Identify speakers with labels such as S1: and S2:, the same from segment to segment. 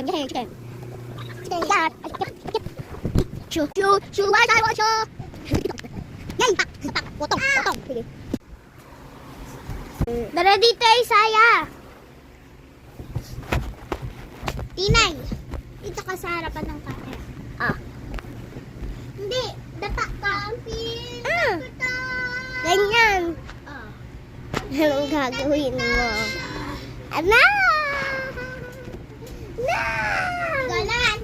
S1: chicken. Yeah. Shoo, why I watch you? Yay, pak, potong. Sige. Dara dito, Isaya. Tinay, dito ka sa harapan ng camera. Ah. Hindi, dapa ka. Ganyan. Anong gagawin mo? Ana! Ganon.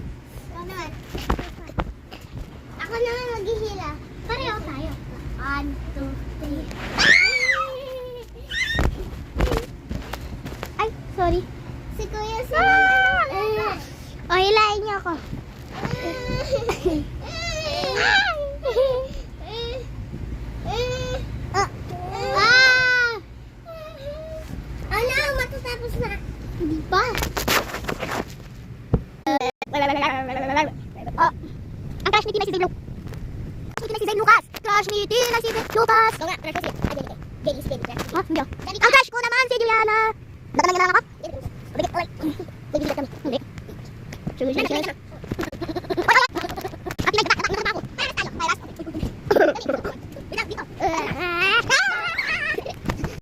S1: Ako naman maghihila. Pareho tayo. 1, 2, 3. Ay, sorry. Si Kuya o, hilain niyo ako. Ano, matatapos na. Hindi pa. Ang crush ni Tina si Zane Lucas. Crush ni Tina si Zane Lucas. Oo nga, crush ko si Jenny si Jenny. Ha? Hindi. Ang crush ko naman si Juliana. Ba't naman ako? Baby, kami. Hindi. Sugar.